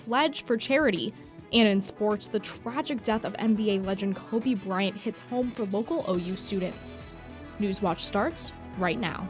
pledge for charity. And in sports, the tragic death of NBA legend Kobe Bryant hits home for local OU students. Newswatch starts right now.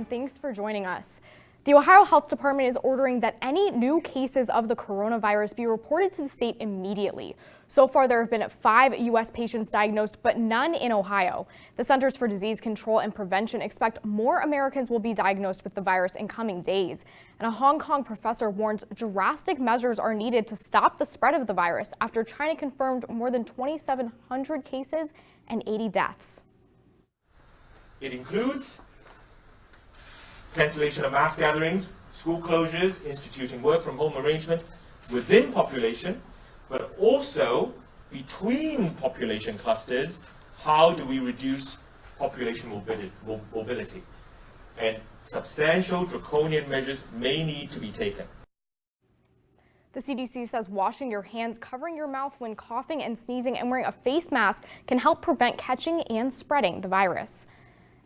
Thanks for joining us. The Ohio Health Department is ordering that any new cases of the coronavirus be reported to the state immediately. So far, there have been 5 U.S. patients diagnosed, but none in Ohio. The Centers for Disease Control and Prevention expect more Americans will be diagnosed with the virus in coming days. And a Hong Kong professor warns drastic measures are needed to stop the spread of the virus after China confirmed more than 2,700 cases and 80 deaths. It includes cancellation of mass gatherings, school closures, instituting work from home arrangements within population, but also between population clusters. How do we reduce population mobility? And substantial draconian measures may need to be taken. The CDC says washing your hands, covering your mouth when coughing and sneezing, and wearing a face mask can help prevent catching and spreading the virus.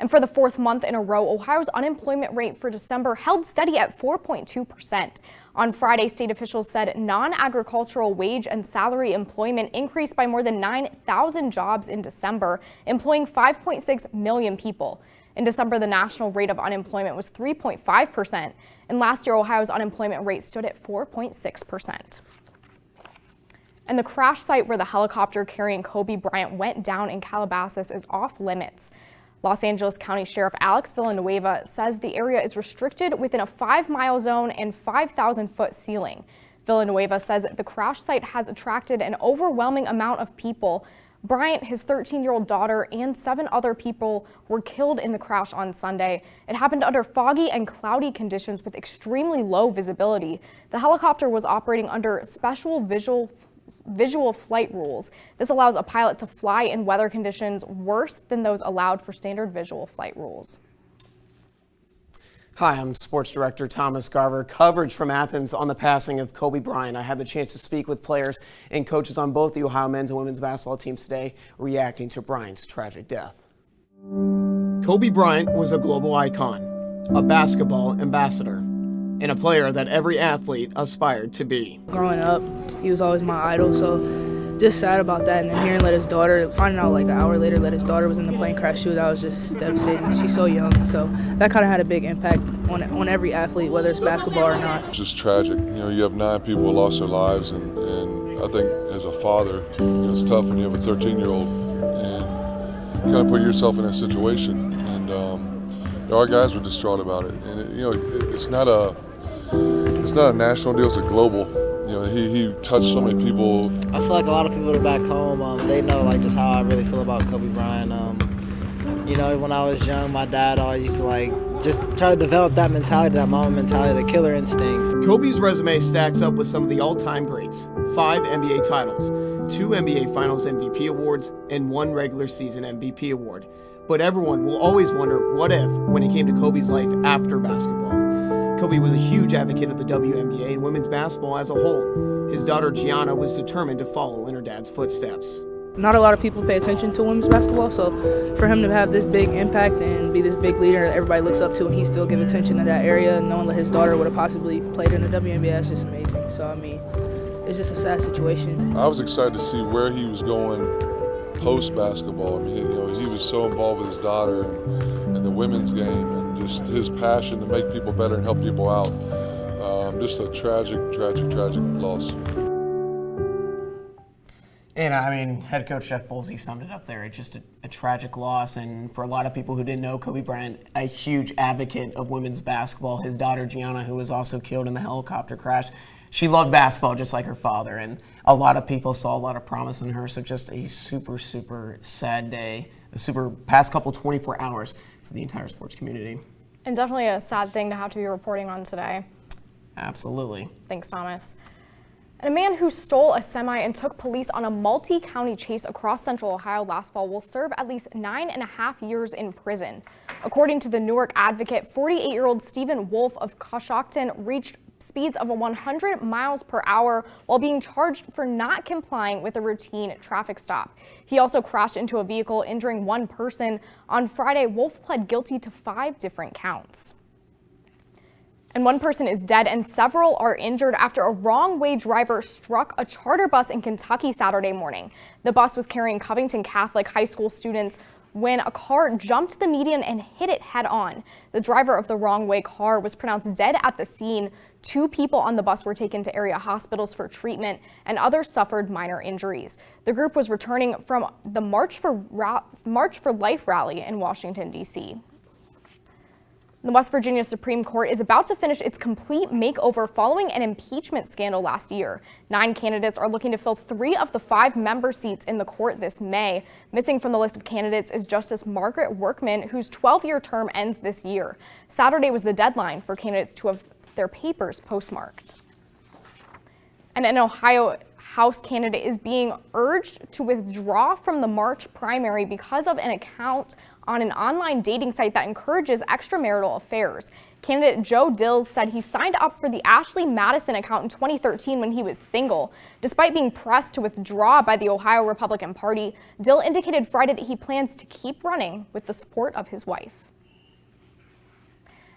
And for the 4th month in a row, Ohio's unemployment rate for December held steady at 4.2%. On Friday, state officials said non-agricultural wage and salary employment increased by more than 9,000 jobs in December, employing 5.6 million people. In December, the national rate of unemployment was 3.5%, and last year, Ohio's unemployment rate stood at 4.6%. And the crash site where the helicopter carrying Kobe Bryant went down in Calabasas is off limits. Los Angeles County Sheriff Alex Villanueva says the area is restricted within a 5-mile zone and 5,000-foot ceiling. Villanueva says the crash site has attracted an overwhelming amount of people. Bryant, his 13-year-old daughter, and 7 other people were killed in the crash on Sunday. It happened under foggy and cloudy conditions with extremely low visibility. The helicopter was operating under special visual flight rules. This allows a pilot to fly in weather conditions worse than those allowed for standard visual flight rules. Hi, I'm Sports Director Thomas Garver. Coverage from Athens on the passing of Kobe Bryant. I had the chance to speak with players and coaches on both the Ohio men's and women's basketball teams today, reacting to Bryant's tragic death. Kobe Bryant was a global icon, a basketball ambassador, and a player that every athlete aspired to be. Growing up, he was always my idol, so just sad about that. And then hearing that his daughter, finding out like an hour later that his daughter was in the plane crash too, that was just devastating. She's so young, so that kind of had a big impact on every athlete, whether it's basketball or not. It's just tragic. You know, you have 9 people who lost their lives, and I think as a father, it's tough when you have a 13-year-old and kind of put yourself in that situation. And our guys were distraught about it. And it's not a national deal; it's a global. He touched so many people. I feel like a lot of people that are back home, they know like just how I really feel about Kobe Bryant. When I was young, my dad always used to just try to develop that mentality, that Mamba mentality, the killer instinct. Kobe's resume stacks up with some of the all-time greats: 5 NBA titles, 2 NBA Finals MVP awards, and 1 regular season MVP award. But everyone will always wonder what if when it came to Kobe's life after basketball. Kobe was a huge advocate of the WNBA and women's basketball as a whole. His daughter Gianna was determined to follow in her dad's footsteps. Not a lot of people pay attention to women's basketball, so for him to have this big impact and be this big leader that everybody looks up to, and he still give attention to that area, and knowing that his daughter would have possibly played in the WNBA, that's just amazing. So, it's just a sad situation. I was excited to see where he was going post-basketball. He was so involved with his daughter and the women's game, and just his passion to make people better and help people out. Just a tragic loss. And head coach Jeff Bolsey summed it up there. It's just a tragic loss, and for a lot of people who didn't know, Kobe Bryant, a huge advocate of women's basketball. His daughter Gianna, who was also killed in the helicopter crash, she loved basketball just like her father, and a lot of people saw a lot of promise in her. So just a super, super sad day, past couple 24 hours for the entire sports community. And definitely a sad thing to have to be reporting on today. Absolutely. Thanks, Thomas. And a man who stole a semi and took police on a multi-county chase across central Ohio last fall will serve at least 9.5 years in prison. According to the Newark Advocate, 48-year-old Stephen Wolf of Coshocton reached speeds of 100 miles per hour while being charged for not complying with a routine traffic stop. He also crashed into a vehicle, injuring one person. On Friday, Wolf pled guilty to 5 different counts. And one person is dead and several are injured after a wrong-way driver struck a charter bus in Kentucky Saturday morning. The bus was carrying Covington Catholic High School students when a car jumped the median and hit it head-on. The driver of the wrong-way car was pronounced dead at the scene. 2 people on the bus were taken to area hospitals for treatment, and others suffered minor injuries. The group was returning from the March for Life rally in Washington, D.C. The West Virginia Supreme Court is about to finish its complete makeover following an impeachment scandal last year. 9 candidates are looking to fill 3 of the 5 member seats in the court this May. Missing from the list of candidates is Justice Margaret Workman, whose 12-year term ends this year. Saturday was the deadline for candidates to have their papers postmarked. And an Ohio House candidate is being urged to withdraw from the March primary because of an account on an online dating site that encourages extramarital affairs. Candidate Joe Dills said he signed up for the Ashley Madison account in 2013 when he was single. Despite being pressed to withdraw by the Ohio Republican Party, Dill indicated Friday that he plans to keep running with the support of his wife.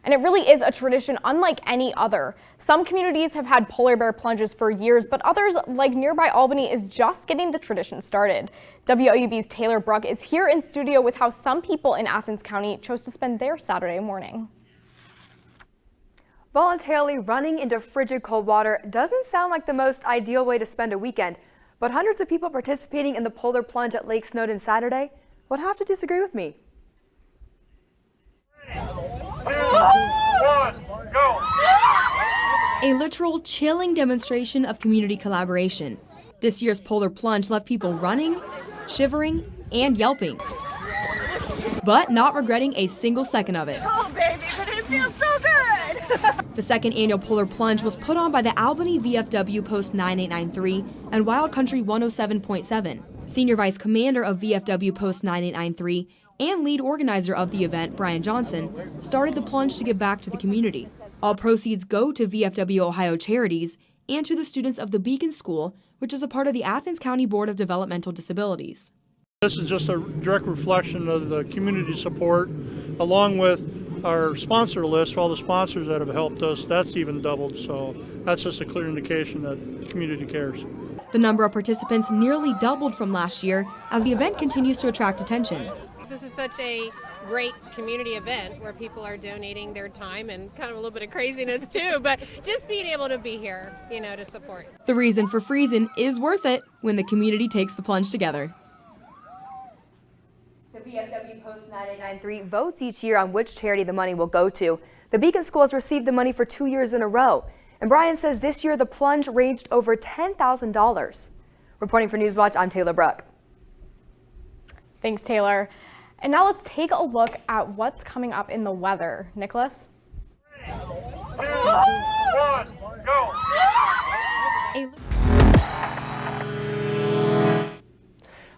And it really is a tradition unlike any other. Some communities have had polar bear plunges for years, but others, like nearby Albany, is just getting the tradition started. WOUB's Taylor Bruck is here in studio with how some people in Athens County chose to spend their Saturday morning. Voluntarily running into frigid cold water doesn't sound like the most ideal way to spend a weekend, but hundreds of people participating in the polar plunge at Lake Snowdon Saturday would have to disagree with me. 3, 2, 1, go! A literal chilling demonstration of community collaboration. This year's polar plunge left people running, shivering, and yelping, but not regretting a single second of it. Oh, baby, but it feels so good! The second annual polar plunge was put on by the Albany VFW Post 9893 and Wild Country 107.7. Senior Vice Commander of VFW Post 9893 and lead organizer of the event, Brian Johnson, started the plunge to give back to the community. All proceeds go to VFW Ohio Charities and to the students of the Beacon School, which is a part of the Athens County Board of Developmental Disabilities. This is just a direct reflection of the community support, along with our sponsor list, all the sponsors that have helped us. That's even doubled, so that's just a clear indication that the community cares. The number of participants nearly doubled from last year as the event continues to attract attention. This is such a great community event where people are donating their time and kind of a little bit of craziness too, but just being able to be here, to support. The reason for freezing is worth it when the community takes the plunge together. The VFW Post 9893 votes each year on which charity the money will go to. The Beacon School has received the money for 2 years in a row, and Brian says this year the plunge ranged over $10,000. Reporting for Newswatch, I'm Taylor Bruck. Thanks, Taylor. And now let's take a look at what's coming up in the weather. Nicholas? 3, 2, 1, go!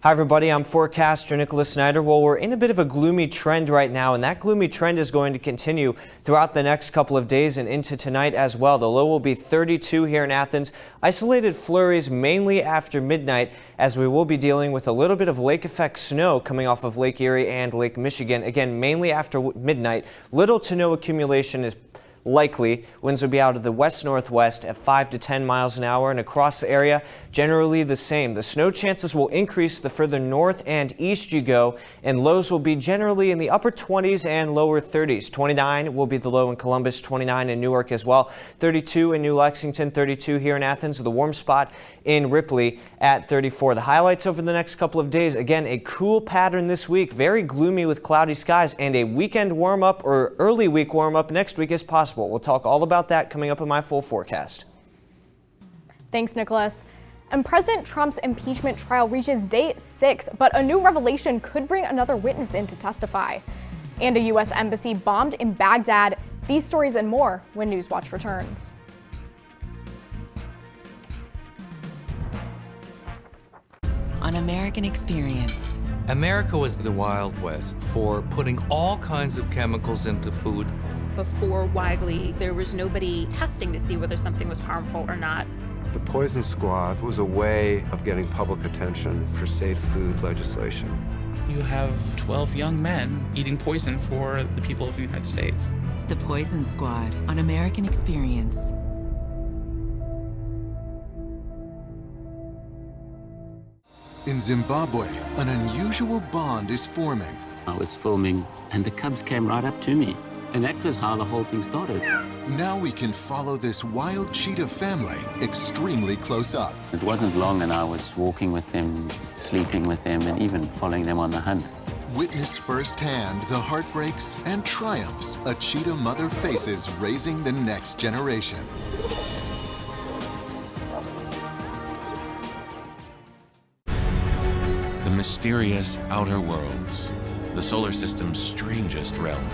Hi everybody, I'm forecaster Nicholas Snyder. Well, we're in a bit of a gloomy trend right now, and that gloomy trend is going to continue throughout the next couple of days and into tonight as well. The low will be 32 here in Athens. Isolated flurries mainly after midnight, as we will be dealing with a little bit of lake effect snow coming off of Lake Erie and Lake Michigan. Again, mainly after midnight. Little to no accumulation is likely. Winds will be out of the west-northwest at 5 to 10 miles an hour, and across the area generally the same. The snow chances will increase the further north and east you go, and lows will be generally in the upper 20s and lower 30s. 29 will be the low in Columbus, 29 in Newark as well, 32 in New Lexington, 32 here in Athens, the warm spot in Ripley at 34. The highlights over the next couple of days, again, a cool pattern this week, very gloomy with cloudy skies, and a weekend warm-up or early week warm-up next week is possible. We'll talk all about that coming up in my full forecast. Thanks, Nicholas. And President Trump's impeachment trial reaches day 6, but a new revelation could bring another witness in to testify. And a U.S. embassy bombed in Baghdad. These stories and more when Newswatch returns. On American Experience. America was the Wild West for putting all kinds of chemicals into food before Weigly, there was nobody testing to see whether something was harmful or not. The Poison Squad was a way of getting public attention for safe food legislation. You have 12 young men eating poison for the people of the United States. The Poison Squad on American Experience. In Zimbabwe, an unusual bond is forming. I was filming and the cubs came right up to me. And that was how the whole thing started. Now we can follow this wild cheetah family extremely close up. It wasn't long and I was walking with them, sleeping with them, and even following them on the hunt. Witness firsthand the heartbreaks and triumphs a cheetah mother faces raising the next generation. The mysterious outer worlds, the solar system's strangest realm.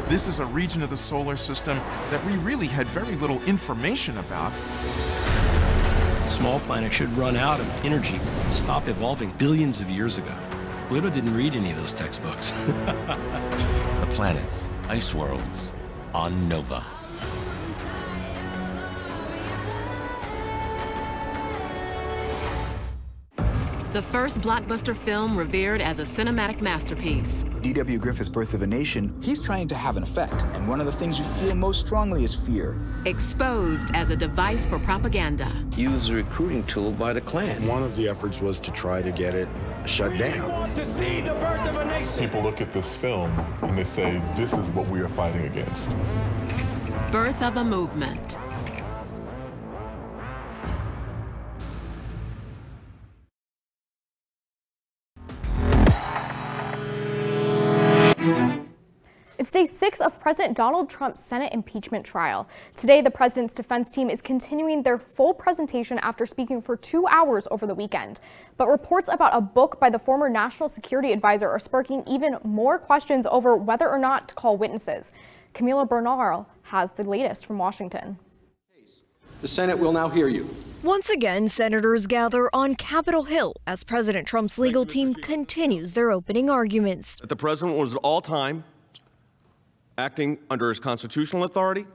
This is a region of the solar system that we really had very little information about. Small planets should run out of energy and stop evolving billions of years ago. Pluto didn't read any of those textbooks. The planets, ice worlds, on Nova. The first blockbuster film revered as a cinematic masterpiece. D.W. Griffith's Birth of a Nation, he's trying to have an effect, and one of the things you feel most strongly is fear. Exposed as a device for propaganda. Used as a recruiting tool by the Klan. One of the efforts was to try to get it shut down. We want to see the birth of a nation. People look at this film and they say, this is what we are fighting against. Birth of a movement. It's day 6 of President Donald Trump's Senate impeachment trial. Today, the president's defense team is continuing their full presentation after speaking for 2 hours over the weekend. But reports about a book by the former national security advisor are sparking even more questions over whether or not to call witnesses. Camila Bernal has the latest from Washington. The Senate will now hear you. Once again, senators gather on Capitol Hill as President Trump's legal team continues their opening arguments. The president was at all time acting under his constitutional authority,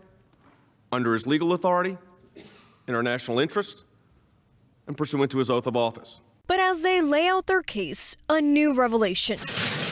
under his legal authority, in our national interest, and pursuant to his oath of office. But as they lay out their case, a new revelation.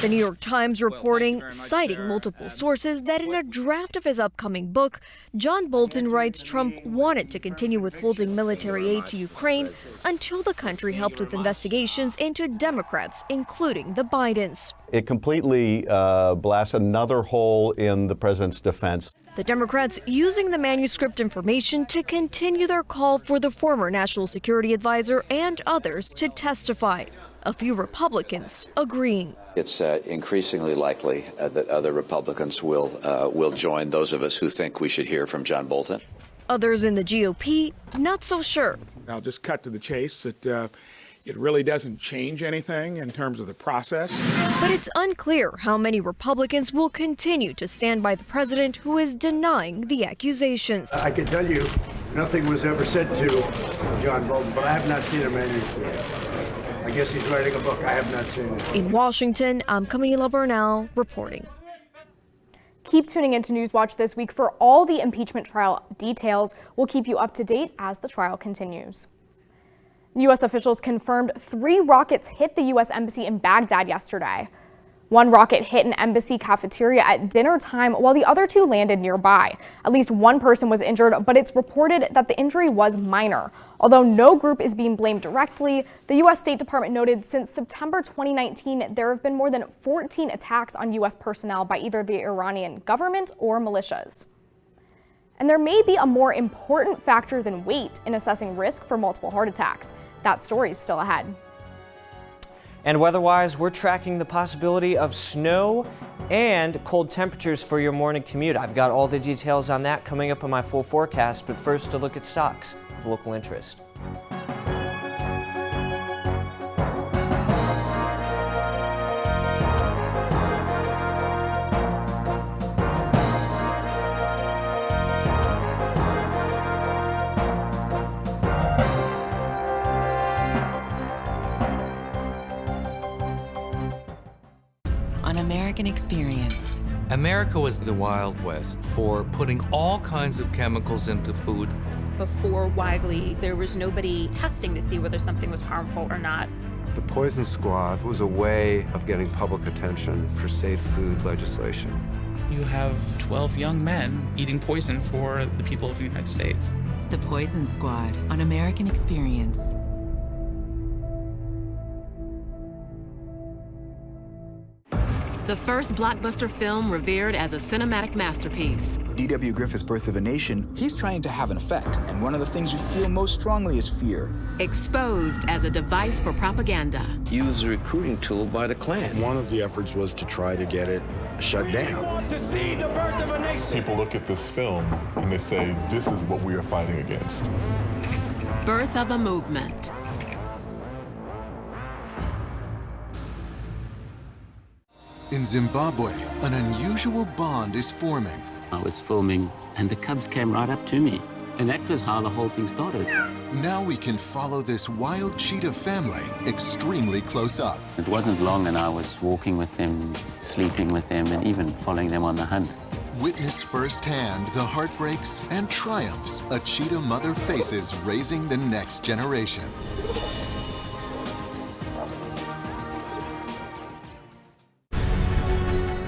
The New York Times reporting, citing multiple sources, that in a draft of his upcoming book, John Bolton writes Trump wanted to continue withholding military aid to Ukraine until the country helped with investigations into Democrats, including the Bidens. It completely blasts another hole in the president's defense. The Democrats using the manuscript information to continue their call for the former national security advisor and others to testify. A few Republicans agreeing. It's increasingly likely that other Republicans will join those of us who think we should hear from John Bolton. Others in the GOP not so sure. I'll just cut to the chase that it really doesn't change anything in terms of the process. But it's unclear how many Republicans will continue to stand by the president who is denying the accusations. I can tell you nothing was ever said to John Bolton, but I have not seen a manuscript. I guess he's writing a book. I have not seen it. In Washington, I'm Camila Bernal reporting. Keep tuning into Newswatch this week for all the impeachment trial details. We'll keep you up to date as the trial continues. U.S. officials confirmed 3 rockets hit the U.S. Embassy in Baghdad yesterday. One rocket hit an embassy cafeteria at dinner time while the other 2 landed nearby. At least 1 person was injured, but it's reported that the injury was minor. Although no group is being blamed directly, the U.S. State Department noted since September 2019, there have been more than 14 attacks on U.S. personnel by either the Iranian government or militias. And there may be a more important factor than weight in assessing risk for multiple heart attacks. That story is still ahead. And weather-wise, we're tracking the possibility of snow and cold temperatures for your morning commute. I've got all the details on that coming up on my full forecast, but first a look at stocks of local interest. On American Experience. America was the Wild West for putting all kinds of chemicals into food. Before Wiley, there was nobody testing to see whether something was harmful or not. The Poison Squad was a way of getting public attention for safe food legislation. You have 12 young men eating poison for the people of the United States. The Poison Squad on American Experience. The first blockbuster film revered as a cinematic masterpiece. D.W. Griffith's Birth of a Nation, he's trying to have an effect, and one of the things you feel most strongly is fear. Exposed as a device for propaganda. Used as a recruiting tool by the Klan. One of the efforts was to try to get it shut down. We want to see the birth of a nation. People look at this film and they say, this is what we are fighting against. Birth of a movement. In Zimbabwe, an unusual bond is forming. I was filming, and the cubs came right up to me. And that was how the whole thing started. Now we can follow this wild cheetah family extremely close up. It wasn't long, and I was walking with them, sleeping with them, and even following them on the hunt. Witness firsthand the heartbreaks and triumphs a cheetah mother faces raising the next generation.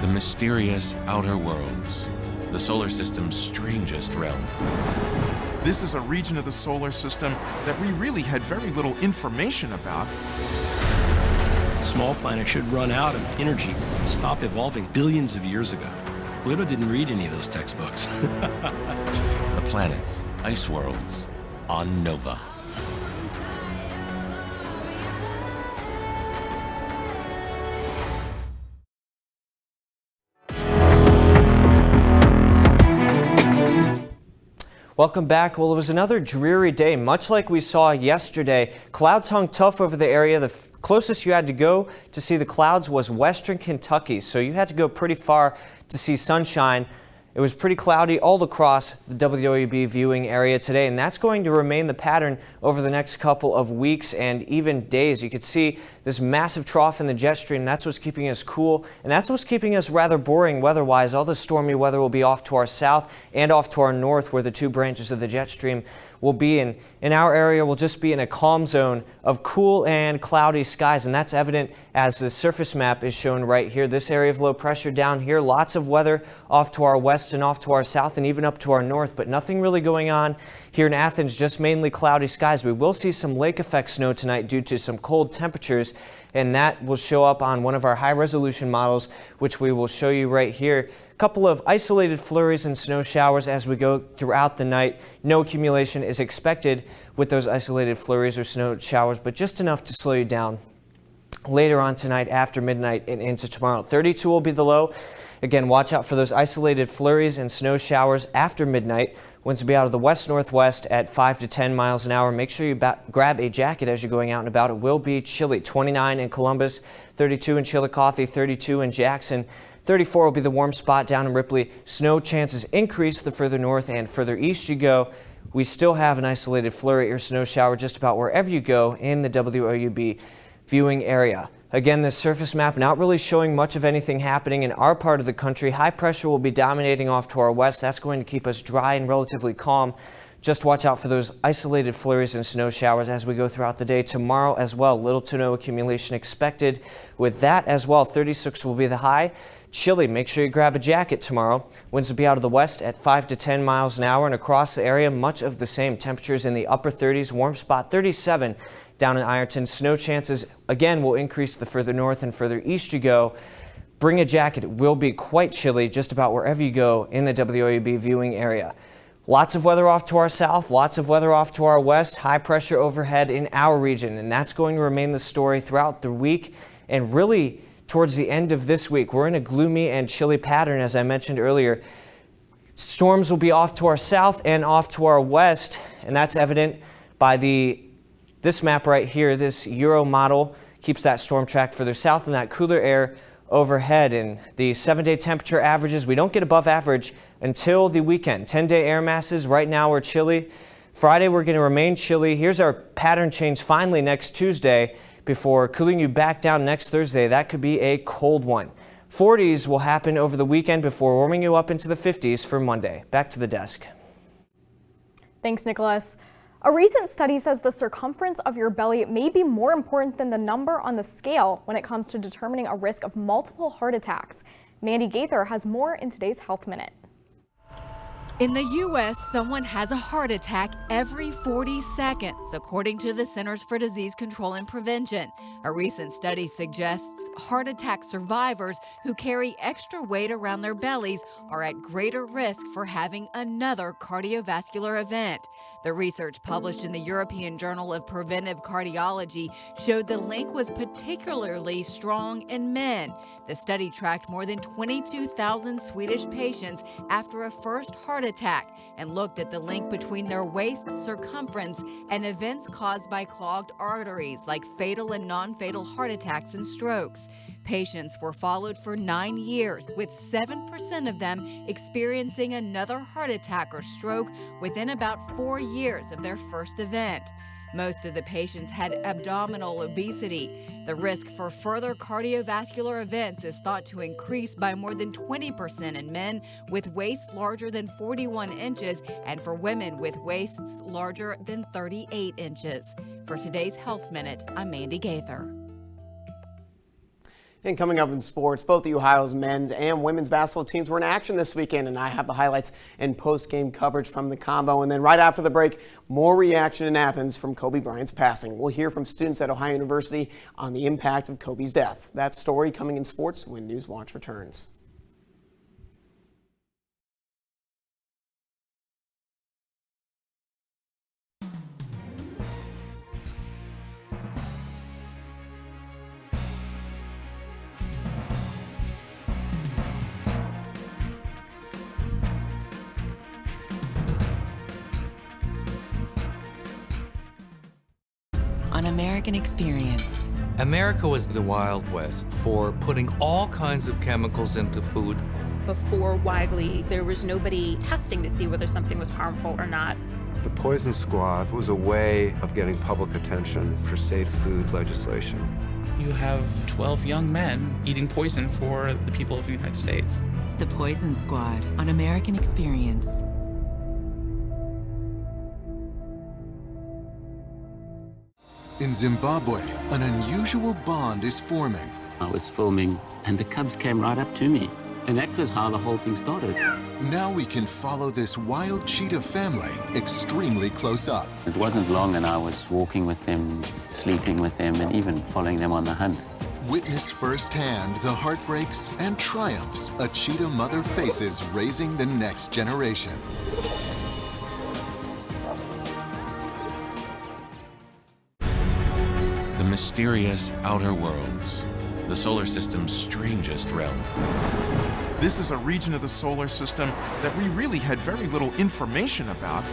The mysterious outer worlds, the solar system's strangest realm. This is a region of the solar system that we really had very little information about. Small planets should run out of energy and stop evolving billions of years ago. Pluto didn't read any of those textbooks. The planets, ice worlds, on Nova. Welcome back. Well, it was another dreary day, much like we saw yesterday. Clouds hung tough over the area. The closest you had to go to see the clouds was western Kentucky, so you had to go pretty far to see sunshine. It was pretty cloudy all across the WOUB viewing area today, and that's going to remain the pattern over the next couple of weeks and even days. You could see this massive trough in the jet stream. That's what's keeping us cool, and that's what's keeping us rather boring weather-wise. All the stormy weather will be off to our south and off to our north, where the two branches of the jet stream will be. In our area, we'll just be in a calm zone of cool and cloudy skies, and that's evident as the surface map is shown right here. This area of low pressure down here, lots of weather off to our west and off to our south and even up to our north, but nothing really going on here in Athens, just mainly cloudy skies. We will see some lake effect snow tonight due to some cold temperatures, and that will show up on one of our high resolution models, which we will show you right here. Couple of isolated flurries and snow showers as we go throughout the night. No accumulation is expected with those isolated flurries or snow showers, but just enough to slow you down later on tonight after midnight and into tomorrow. 32 will be the low. Again, watch out for those isolated flurries and snow showers after midnight. Winds will be out of the west-northwest at 5 to 10 miles an hour. Make sure you grab a jacket as you're going out and about. It will be chilly. 29 in Columbus, 32 in Chillicothe, 32 in Jackson. 34 will be the warm spot down in Ripley. Snow chances increase the further north and further east you go. We still have an isolated flurry or snow shower just about wherever you go in the WOUB viewing area. Again, this surface map not really showing much of anything happening in our part of the country. High pressure will be dominating off to our west. That's going to keep us dry and relatively calm. Just watch out for those isolated flurries and snow showers as we go throughout the day. Tomorrow as well, little to no accumulation expected. With that as well, 36 will be the high. Chilly, make sure you grab a jacket tomorrow. Winds will be out of the west at 5 to 10 miles an hour, and across the area, much of the same. Temperatures in the upper 30s, warm spot 37 down in Ironton. Snow chances, again, will increase the further north and further east you go. Bring a jacket. It will be quite chilly just about wherever you go in the WOUB viewing area. Lots of weather off to our south, lots of weather off to our west, high pressure overhead in our region, and that's going to remain the story throughout the week and really towards the end of this week. We're in a gloomy and chilly pattern, as I mentioned earlier. Storms will be off to our south and off to our west, and that's evident by this map right here. This Euro model keeps that storm track further south and that cooler air overhead. And the 7-day temperature averages, we don't get above average until the weekend. 10-day air masses, right now we're chilly. Friday we're going to remain chilly. Here's our pattern change finally next Tuesday before cooling you back down next Thursday. That could be a cold one. 40s will happen over the weekend before warming you up into the 50s for Monday. Back to the desk. Thanks, Nicholas. A recent study says the circumference of your belly may be more important than the number on the scale when it comes to determining a risk of multiple heart attacks. Mandy Gaither has more in today's Health Minute. In the U.S., someone has a heart attack every 40 seconds, according to the Centers for Disease Control and Prevention. A recent study suggests heart attack survivors who carry extra weight around their bellies are at greater risk for having another cardiovascular event. The research published in the European Journal of Preventive Cardiology showed the link was particularly strong in men. The study tracked more than 22,000 Swedish patients after a first heart attack and looked at the link between their waist circumference and events caused by clogged arteries like fatal and non-fatal heart attacks and strokes. Patients were followed for 9 years, with 7% of them experiencing another heart attack or stroke within about 4 years of their first event. Most of the patients had abdominal obesity. The risk for further cardiovascular events is thought to increase by more than 20% in men with waists larger than 41 inches and for women with waists larger than 38 inches. For today's Health Minute, I'm Mandy Gaither. And coming up in sports, both the Ohio's men's and women's basketball teams were in action this weekend, and I have the highlights and post-game coverage from the combo. And then right after the break, more reaction in Athens from Kobe Bryant's passing. We'll hear from students at Ohio University on the impact of Kobe's death. That story coming in sports when Newswatch returns. On American Experience. America was the Wild West for putting all kinds of chemicals into food. Before Weigly, there was nobody testing to see whether something was harmful or not. The Poison Squad was a way of getting public attention for safe food legislation. You have 12 young men eating poison for the people of the United States. The Poison Squad on American Experience. In Zimbabwe, an unusual bond is forming. I was filming and the cubs came right up to me. And that was how the whole thing started. Now we can follow this wild cheetah family extremely close up. It wasn't long and I was walking with them, sleeping with them, and even following them on the hunt. Witness firsthand the heartbreaks and triumphs a cheetah mother faces raising the next generation. The mysterious outer worlds, the solar system's strangest realm. This is a region of the solar system that we really had very little information about.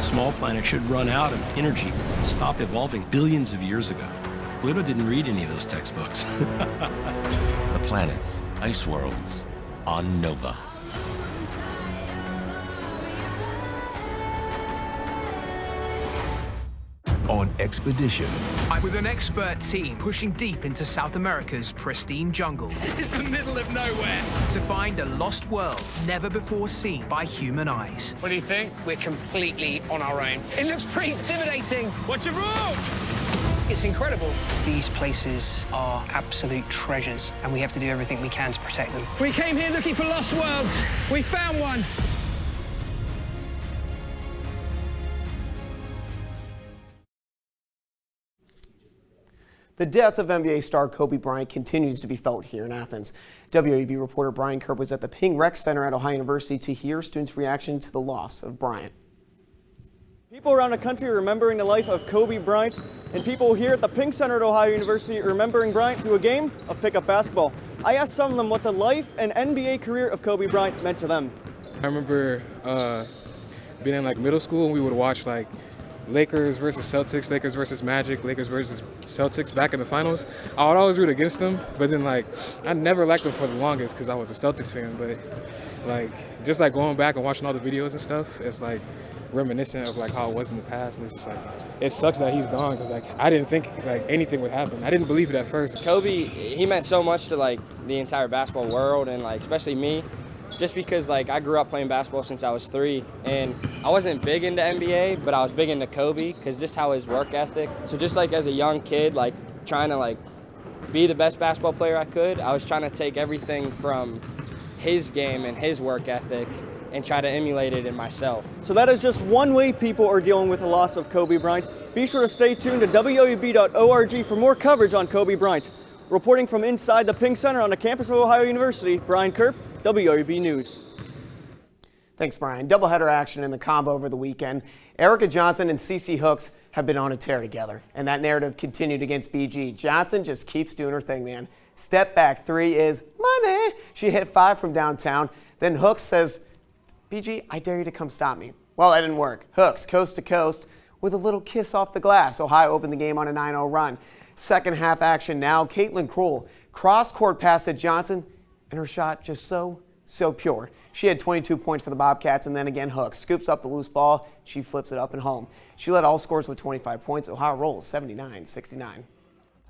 Small planets should run out of energy and stop evolving billions of years ago. Pluto didn't read any of those textbooks. The planets, ice worlds, on Nova. On expedition. I'm with an expert team pushing deep into South America's pristine jungle. This is the middle of nowhere. To find a lost world never before seen by human eyes. What do you think? We're completely on our own. It looks pretty intimidating. What's your move? It's incredible. These places are absolute treasures, and we have to do everything we can to protect them. We came here looking for lost worlds. We found one. The death of NBA star Kobe Bryant continues to be felt here in Athens. WOUB reporter Brian Kerb was at the Ping Rec Center at Ohio University to hear students' reaction to the loss of Bryant. People around the country are remembering the life of Kobe Bryant, and people here at the Ping Center at Ohio University are remembering Bryant through a game of pickup basketball. I asked some of them what the life and NBA career of Kobe Bryant meant to them. I remember being in middle school, and we would watch Lakers versus Celtics, Lakers versus Magic, Lakers versus Celtics back in the finals. I would always root against them, but then I never liked them for the longest because I was a Celtics fan. But just going back and watching all the videos and stuff, it's reminiscent of like how it was in the past, and it's just like it sucks that he's gone because like I didn't think like anything would happen. I didn't believe it at first. Kobe, he meant so much to like the entire basketball world and like especially me, just because like I grew up playing basketball since I was 3, and I wasn't big into NBA, but I was big into Kobe because just how his work ethic. So just like as a young kid, like trying to like be the best basketball player I could, I was trying to take everything from his game and his work ethic and try to emulate it in myself. So that is just one way people are dealing with the loss of Kobe Bryant. Be sure to stay tuned to WOUB.org for more coverage on Kobe Bryant. Reporting from inside the Pink Center on the campus of Ohio University, Brian Kerp, WOUB News. Thanks, Brian. Doubleheader action in the combo over the weekend. Erica Johnson and Cece Hooks have been on a tear together, and that narrative continued against BG. Johnson just keeps doing her thing, man. Step back 3 is money. She hit 5 from downtown. Then Hooks says, BG, I dare you to come stop me. Well, that didn't work. Hooks, coast to coast, with a little kiss off the glass. Ohio opened the game on a 9-0 run. Second half action now. Caitlin Kroll, cross-court pass to Johnson, and her shot just so pure. She had 22 points for the Bobcats, and then again Hooks scoops up the loose ball. She flips it up and home. She led all scores with 25 points. Ohio rolls 79-69.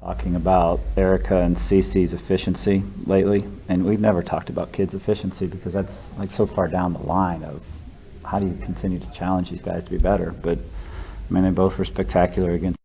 Talking about Erica and Cece's efficiency lately, and we've never talked about kids' efficiency because that's like so far down the line of how do you continue to challenge these guys to be better. But I mean, they both were spectacular against.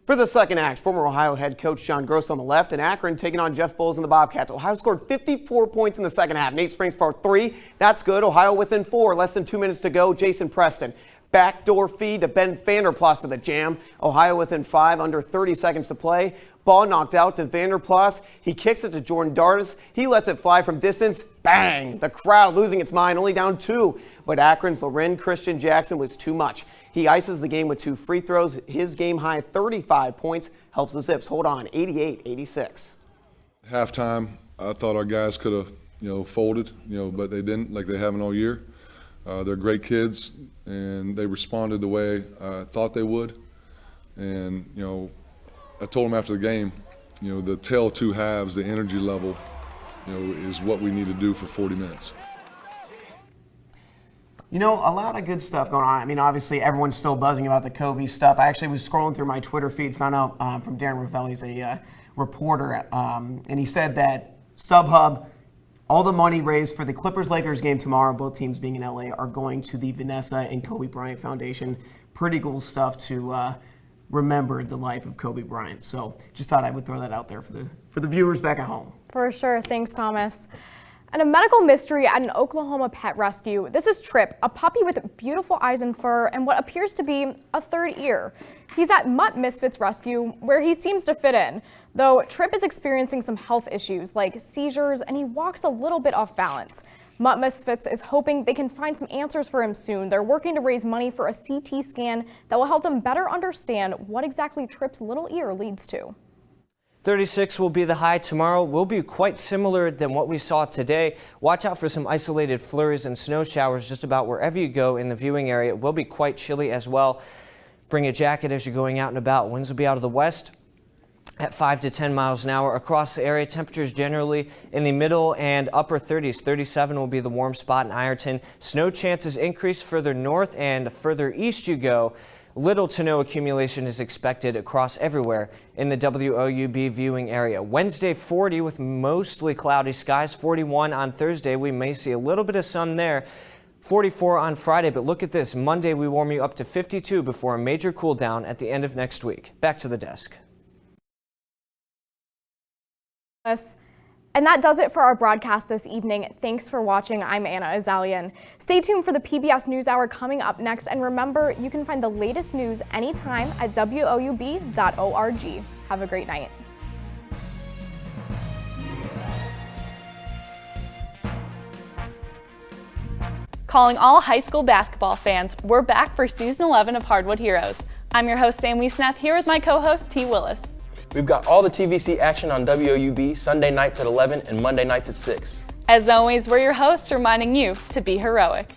For the second act, former Ohio head coach John Gross on the left, and Akron taking on Jeff Bowles and the Bobcats. Ohio scored 54 points in the second half. Nate Springs for 3. That's good. Ohio within 4. Less than 2 minutes to go. Jason Preston. Backdoor feed to Ben Vanderplas for the jam. Ohio within 5, under 30 seconds to play. Ball knocked out to Vanderplas. He kicks it to Jordan Dardis. He lets it fly from distance. Bang! The crowd losing its mind, only down 2. But Akron's Loren Christian Jackson was too much. He ices the game with 2 free throws. His game high 35 points helps the Zips hold on 88-86. Halftime, I thought our guys could have, folded, but they didn't, like they haven't all year. They're great kids, and they responded the way I thought they would. And, I told them after the game, the tale of 2 halves, the energy level, is what we need to do for 40 minutes. A lot of good stuff going on. I mean, obviously, everyone's still buzzing about the Kobe stuff. I actually was scrolling through my Twitter feed, found out from Darren Ravelli, he's a reporter, and he said that StubHub, all the money raised for the Clippers-Lakers game tomorrow, both teams being in LA, are going to the Vanessa and Kobe Bryant Foundation. Pretty cool stuff to remember the life of Kobe Bryant. So just thought I would throw that out there for the viewers back at home. For sure. Thanks, Thomas. And a medical mystery at an Oklahoma pet rescue. This is Trip, a puppy with beautiful eyes and fur and what appears to be a third ear. He's at Mutt Misfits Rescue, where he seems to fit in, though Trip is experiencing some health issues like seizures and he walks a little bit off balance. Mutt Misfits is hoping they can find some answers for him soon. They're working to raise money for a CT scan that will help them better understand what exactly Trip's little ear leads to. 36 will be the high tomorrow. Will be quite similar than what we saw today. Watch out for some isolated flurries and snow showers just about wherever you go in the viewing area. It will be quite chilly as well. Bring a jacket as you're going out and about. Winds will be out of the west at 5 to 10 miles an hour across the area. Temperatures generally in the middle and upper 30s. 37 will be the warm spot in Ironton. Snow chances increase further north and further east you go. Little to no accumulation is expected across everywhere in the WOUB viewing area. Wednesday 40 with mostly cloudy skies. 41 on Thursday. We may see a little bit of sun there. 44 on Friday, but look at this. Monday we warm you up to 52 before a major cool down at the end of next week. Back to the desk. And that does it for our broadcast this evening. Thanks for watching. I'm Anna Azalian. Stay tuned for the PBS NewsHour coming up next. And remember, you can find the latest news anytime at WOUB.org. Have a great night. Calling all high school basketball fans, we're back for season 11 of Hardwood Heroes. I'm your host, Sam Wiesnath, here with my co-host, T. Willis. We've got all the TVC action on WOUB Sunday nights at 11 and Monday nights at 6. As always, we're your hosts reminding you to be heroic.